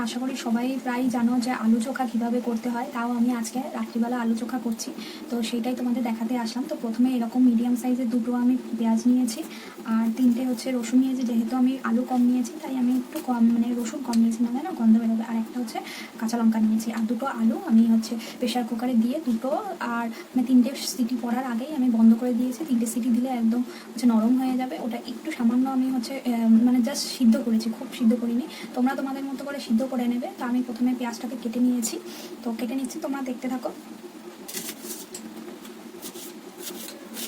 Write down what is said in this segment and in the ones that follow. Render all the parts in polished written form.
আশা করি সবাই প্রায় জানো যে আলু চোখা কীভাবে করতে হয়, তাও আমি আজকে রাত্রিবেলা আলু চোখা করছি। তো সেটাই তোমাদের দেখাতে আসলাম। তো প্রথমে এরকম মিডিয়াম সাইজের দুটো আমি পেঁয়াজ নিয়েছি, আর তিনটে হচ্ছে রসুন নিয়েছি। যেহেতু আমি আলু কম নিয়েছি তাই আমি একটু কম মানে রসুন কম নিয়েছি, না গন্ধ বেরোবে। আর একটা হচ্ছে কাঁচা লঙ্কা নিয়েছি, আর দুটো আলু আমি হচ্ছে প্রেশার কুকারে দিয়ে দুটো আর মানে তিনটে সিটি পড়ার আগেই আমি বন্ধ করে দিয়েছি। তিনটে সিটি দিলে একদম হচ্ছে নরম হয়ে যাবে। ওটা একটু সামান্য আমি হচ্ছে মানে জাস্ট সিদ্ধ করেছি, খুব সিদ্ধ করিনি। তোমরা তোমাদের মতো করে সিদ্ধ করে নেবে। তো আমি প্রথমে পেঁয়াজটাকে কেটে নিয়েছি, তো কেটে নিচ্ছি, তোমরা দেখতে থাকো।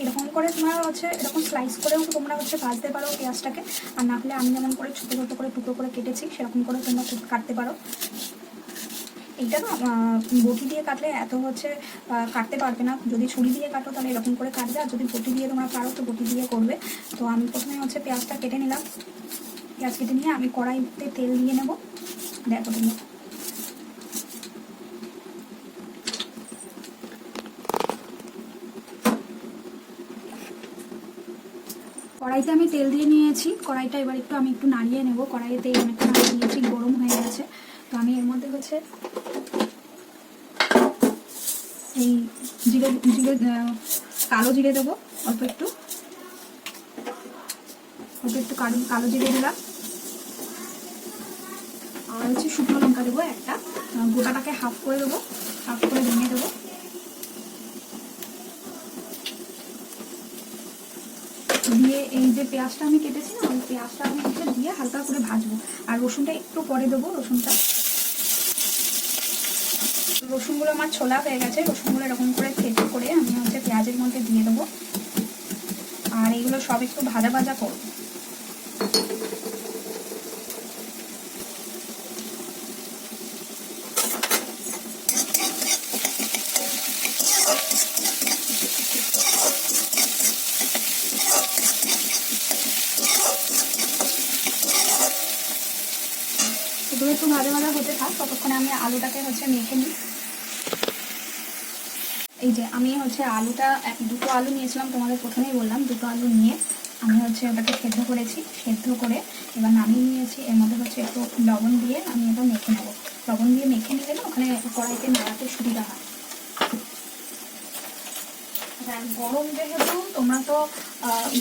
এরকম করে তোমরা হচ্ছে এরকম স্লাইস করেও তোমরা হচ্ছে ভাজতে পারো পেঁয়াজটাকে, আর না হলে আমি যেমন করে ছোটো ছোটো করে টুকরো করে কেটেছি সেরকম করে তোমরা কাটতে পারো। এইটা না বটি দিয়ে কাটলে এত হচ্ছে কাটতে পারবে না। যদি ছুরি দিয়ে কাটো তাহলে এরকম করে কাটবে, আর যদি বটি দিয়ে তোমরা পারো তো বটি দিয়ে করবে। তো আমি প্রথমে হচ্ছে পেঁয়াজটা কেটে নিলাম। পেঁয়াজ কেটে নিয়ে আমি কড়াইতে তেল দিয়ে নেব। দেখো তুমি, কড়াইতে আমি তেল দিয়ে নিয়েছি। কড়াইটা এবার আমি একটু নাড়িয়ে নেব। কড়াইতে অনেকটা নাড়িয়ে নিয়েছি, গরম হয়ে গেছে। তো আমি এর মধ্যে হচ্ছে এই জিরে কালো জিরে দেবো, অল্প একটু কালো জিরে দিলাম। আর হচ্ছে শুকনো লঙ্কা দেবো একটা, গোটাটাকে হাফ করে দেবো, হাফ করে ভেঙে দেবো। দিয়ে এই যে পেঁয়াজটা আমি কেটেছি না, ওই পেঁয়াজটা আমি হচ্ছে দিয়ে হালকা করে ভাজবো। আর রসুনটা একটু পরে দেবো। রসুনগুলো আমার ছোলা হয়ে গেছে। রসুনগুলো এরকম করে থেতো করে আমি হচ্ছে পেঁয়াজের মধ্যে দিয়ে দেবো, আর এইগুলো সব একটু ভাজা ভাজা করবো। এগুলো একটু ভাজা ভাজা হতে থাক, ততক্ষণে আমি আলুটাকে হচ্ছে মেখে নিই। এই যে আমি হচ্ছে আলুটা দুটো আলু নিয়েছিলাম, তোমাদের প্রথমেই বললাম। দুটো আলু নিয়ে আমি হচ্ছে ওটাকে সেদ্ধ করেছি। সেদ্ধ করে এবার নামিয়ে নিয়েছি। এর মধ্যে হচ্ছে একটু লবণ দিয়ে আমি এবার মেখে নেবো। লবণ দিয়ে মেখে নিলে না ওখানে কড়াইতে নাড়াতে সুবিধা হয়। গরম যেহেতু, তোমরা তো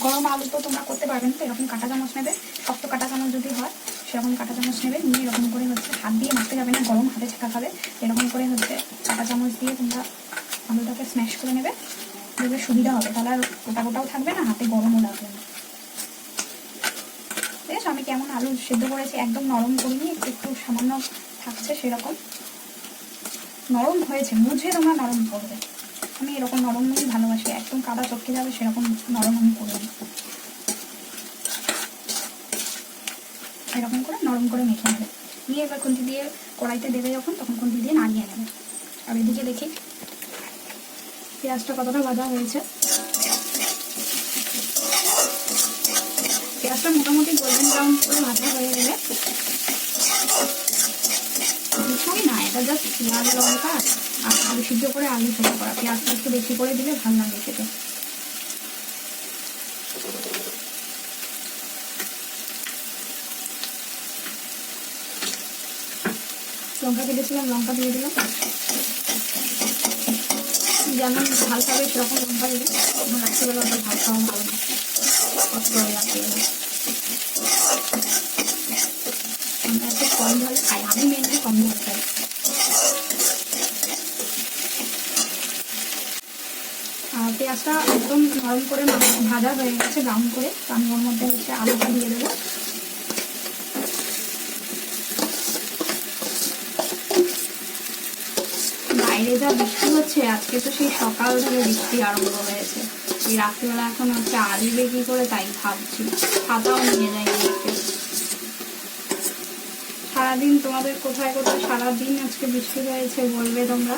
গরম আলু তো তোমরা করতে পারবে না। তো এরকম কাঁটা চামচ নেবে, শক্ত কাঁটা চামচ যদি হয় সেরকম কাঁটা চামচ নেবে। নিয়ে এরকম করে হচ্ছে হাত দিয়ে মাখতে যাবে না, গরম হাতে ছেঁকা খাবে। এরকম করে হচ্ছে কাঁটা চামচ দিয়ে তোমরা আলুটাকে স্ম্যাশ করে নেবে, দেখবে সুবিধা হবে। তাহলে আর গোটা গোটাও থাকবে না, হাতে গরমও লাগবে না। বেশ, আমি কেমন আলু সেদ্ধ করেছি, একদম নরম করিনি, একটু একটু সামান্য থাকছে সেরকম। নরম হয়েছে, মুঝে তোমরা নরম করবে। আমি এরকম নরমই ভালোবাসি, একদম কাদা চটকে যাবে সেরকম নরম আমি করব। এরকম করে নরম করে মেখে নেবে। নিয়ে এবার খুন্তি দিয়ে কড়াইতে দেবে যখন, তখন খুন্তি দিয়ে নাড়িয়ে নেবে। আর এদিকে দেখি পেঁয়াজটা কতটা ভাজা হয়েছে। পেঁয়াজটা মোটামুটি গোল্ডেন ব্রাউন করে ভাজা হয়ে গেলে, কিছুই না, এটা জাস্ট পেঁয়াজ লঙ্কা আর আলু সিদ্ধ করে আলু সেদ্ধ করা। পেঁয়াজটা একটু বেশি করে দিলে ভালো লাগে খেতে। লঙ্কা কেটেছিলাম, লঙ্কা দিয়ে দিলাম। যেমন ঝাল খাবে সেরকম লঙ্কা দিলে, আমার রাত্রিবেলা ওটা ভাত খাওয়া ভালো না, কষ্ট করে রাত্রিবেলা। আমরা একটু কম ঝাল খাই, আমি মেনলি কম ঝাল খাই। আর পেঁয়াজটা একদম নরম করে ভাজা হয়ে গেছে, ব্রাউন করে। তো আমি ওর মধ্যে হচ্ছে আলুটা দিয়ে দেবো। বাইরে যা বৃষ্টি হচ্ছে আজকে, তো সেই সকাল থেকে বৃষ্টি আরম্ভ হয়েছে। এই রাত্রিবেলা এখন হচ্ছে আসবে কি করে তাই ভাবছি, ছাতাও নিয়ে যাই আজকে। সারাদিন তোমাদের কোথায় কোথায় সারাদিন আজকে বৃষ্টি হয়েছে বলবে তোমরা।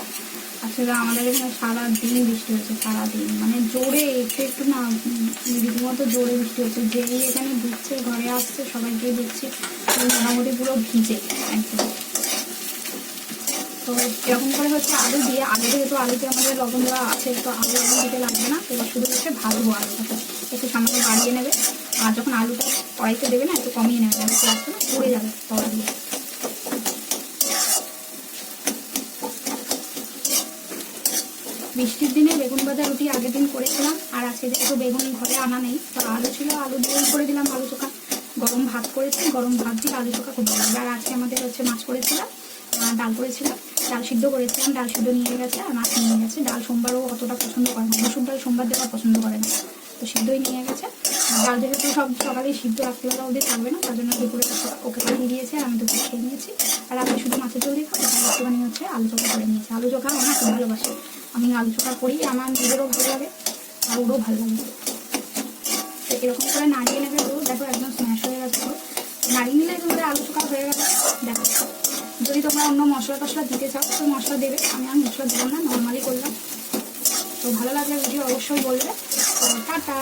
আসলে আমাদের এখানে সারাদিন বৃষ্টি হয়েছে, সারাদিন মানে জোরে, একটু একটু না, রীতিমতো জোরে বৃষ্টি হচ্ছে। যেই এখানে ঢুকছে ঘরে আসছে সবাইকে দেখছি মোটামুটি পুরো ভিজে একদম। তো এরকম করে হচ্ছে আলু দিয়ে, আলু যেহেতু আলুতে আমাদের লবণ দেওয়া আছে, তো আলু দিতে লাগবে না। এবার শুধু হচ্ছে ভাজবো আলুটাকে, একটু সামান্য বাড়িয়ে নেবে। আর যখন আলুটা কড়াইতে দেবে না, একটু কমিয়ে নেবে, পেঁয়াজটা পড়ে যাবে তলা দিয়ে। বৃষ্টির দিনে বেগুন ভাজা রুটি আগের দিন করেছিলাম, আর আজকে যেহেতু বেগুন ঘরে আনা নেই, তো আলু ছিল, আলু দিয়ে করে দিলাম আলু চোখা। গরম ভাত করেছি, গরম ভাত দিয়ে আলু চোখা খুব ভালো লাগবে। আর আজকে আমাদের হচ্ছে মাছ করেছিলাম, ডাল করেছিলাম, ডাল সিদ্ধ করেছিলাম, ডাল সিদ্ধ নিয়ে গেছে আর মাছ নিয়ে গেছে। ডাল সোমবারও অতটা পছন্দ করে না, মসুর ডাল সোমবার দেওয়া পছন্দ করে না, তো সিদ্ধই নিয়ে গেছে। ডাল যেহেতু সব সকালে সিদ্ধ রাত্রিবেলা ওদের থাকবে না, তার জন্য দুপুরে ওকে পাঠিয়ে দিয়েছে, আর আমি দুপুরে খেয়ে নিয়েছি। আর আমি শুধু মাছের ঝোল দিয়ে খাবো, তাই একটুখানি হচ্ছে আলু চোখা করে নিয়েছি। আলু চোখা আমার খুব ভালোবাসে, আমি আলু চোখা করি, আমার নিজেরও ভালো লাগে আর ওরও ভালো লাগে। তো এরকম করে নাড়িয়ে নেবে পুরো, দেখো একদম স্ম্যাশ হয়ে গেছে পুরো। নাড়িয়ে নিলে তোমাদের আলু চোখা হয়ে গেল। দেখো, যদি তোমরা অন্য মশলা টশলা দিতে চাও তো মশলা দেবে, আমি আর মশলা দেবো না, নর্মালি করলাম। তো ভালো লাগলে ভিডিও অবশ্যই বলবে। তো টাটা।